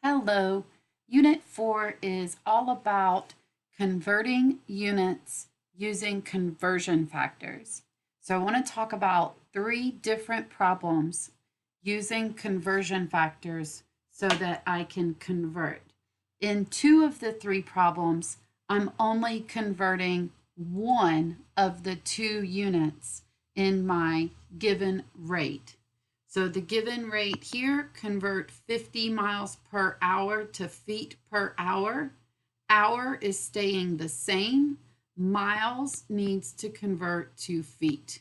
Hello. Unit 4 is all about converting units using conversion factors. So I want to talk about 3 different problems using conversion factors so that I can convert. In 2 of the 3 problems, I'm only converting one of the 2 units in my given rate. So the given rate here, convert 50 miles per hour to feet per hour. Hour is staying the same. Miles needs to convert to feet.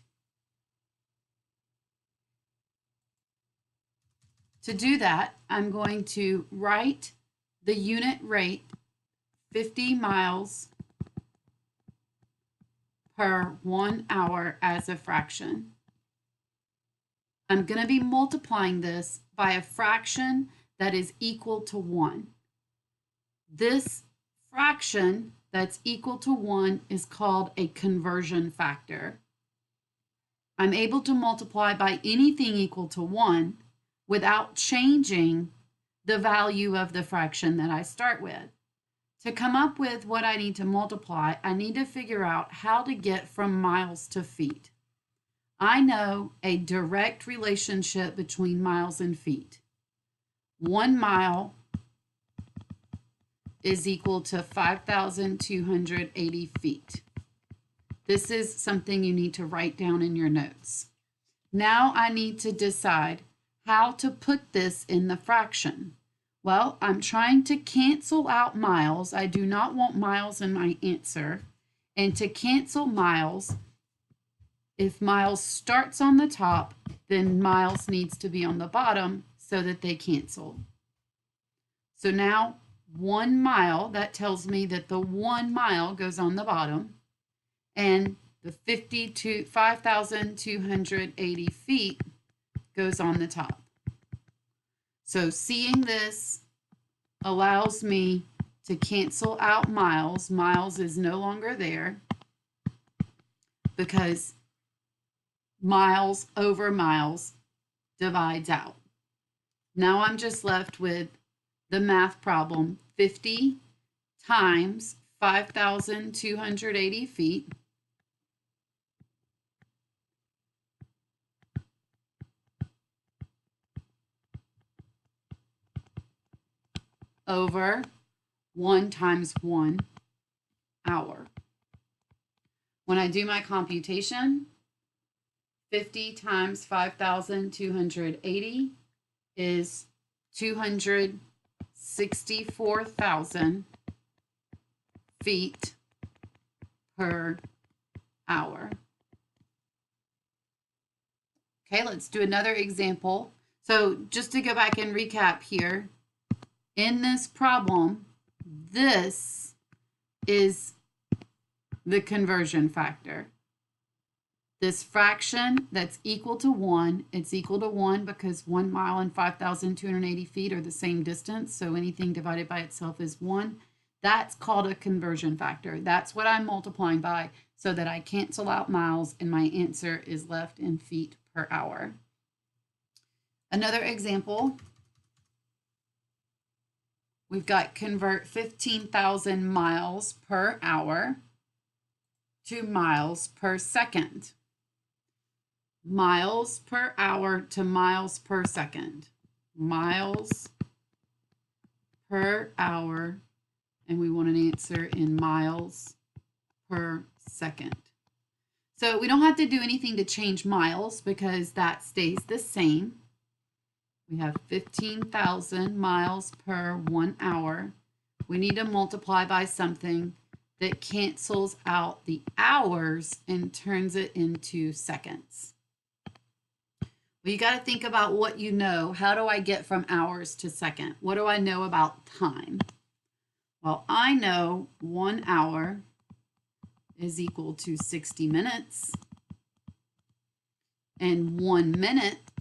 To do that, I'm going to write the unit rate 50 miles per 1 hour as a fraction. I'm going to be multiplying this by a fraction that is equal to 1. This fraction that's equal to 1 is called a conversion factor. I'm able to multiply by anything equal to 1 without changing the value of the fraction that I start with. To come up with what I need to multiply, I need to figure out how to get from miles to feet. I know a direct relationship between miles and feet. 1 mile is equal to 5,280 feet. This is something you need to write down in your notes. Now I need to decide how to put this in the fraction. Well, I'm trying to cancel out miles. I do not want miles in my answer. And to cancel miles, if miles starts on the top, then miles needs to be on the bottom so that they cancel. So now 1 mile, that tells me that the 1 mile goes on the bottom, and the 5,280 feet goes on the top. So seeing this allows me to cancel out miles. Miles is no longer there because miles over miles divides out. Now I'm just left with the math problem. 50 times 5,280 feet over 1 times 1 hour. When I do my computation, 50 times 5,280 is 264,000 feet per hour. Okay, let's do another example. So just to go back and recap here, in this problem, this is the conversion factor. This fraction that's equal to 1, it's equal to 1 because 1 mile and 5,280 feet are the same distance, so anything divided by itself is 1. That's called a conversion factor. That's what I'm multiplying by so that I cancel out miles and my answer is left in feet per hour. Another example, we've got convert 15,000 miles per hour to miles per second. Miles per hour to miles per second. Miles per hour, and we want an answer in miles per second. So we don't have to do anything to change miles because that stays the same. We have 15,000 miles per 1 hour. We need to multiply by something that cancels out the hours and turns it into seconds. Well, you got to think about what you know. How do I get from hours to second? What do I know about time? Well, I know 1 hour is equal to 60 minutes, and 1 minute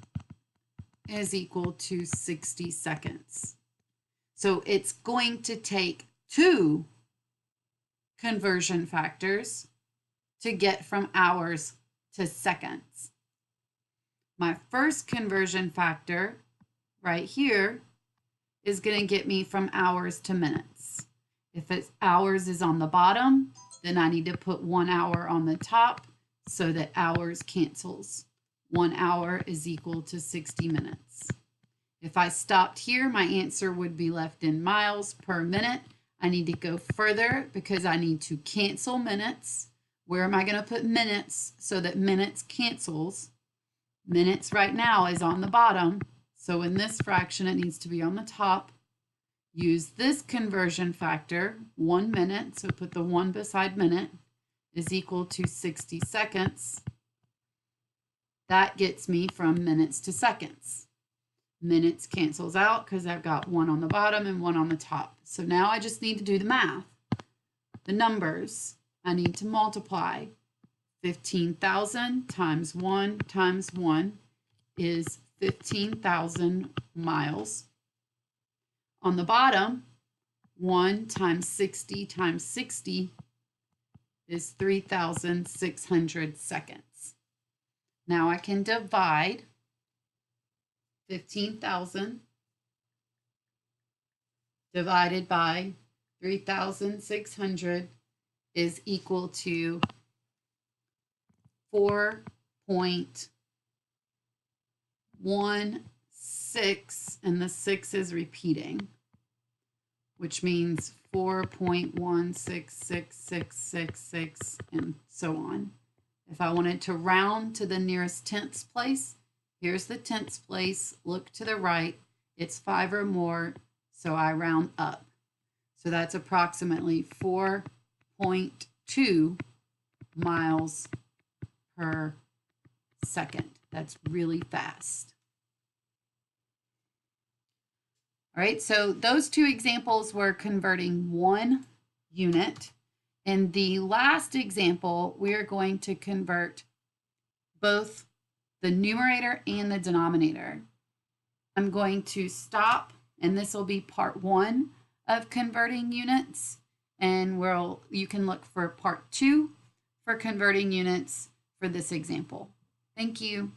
is equal to 60 seconds. So it's going to take 2 conversion factors to get from hours to seconds. My first conversion factor right here is going to get me from hours to minutes. If it's hours is on the bottom, then I need to put 1 hour on the top so that hours cancels. 1 hour is equal to 60 minutes. If I stopped here, my answer would be left in miles per minute. I need to go further because I need to cancel minutes. Where am I going to put minutes so that minutes cancels? Minutes right now is on the bottom. So in this fraction, it needs to be on the top. Use this conversion factor, 1 minute, so put the 1 beside minute, is equal to 60 seconds. That gets me from minutes to seconds. Minutes cancels out because I've got 1 on the bottom and 1 on the top. So now I just need to do the math. The numbers, I need to multiply. 15,000 times 1 is 15,000 miles. On the bottom, 1 times 60 is 3,600 seconds. Now I can divide 15,000 divided by 3,600 is equal to 4.16, and the 6 is repeating, which means 4.166666 and so on. If I wanted to round to the nearest tenths place, here's the tenths place, look to the right, it's 5 or more, so I round up. So that's approximately 4.2 miles per second. That's really fast. All right, so those two examples were converting 1 unit. In the last example, we are going to convert both the numerator and the denominator. I'm going to stop, and this will be part 1 of converting units, and you can look for part 2 for converting units for this example. Thank you.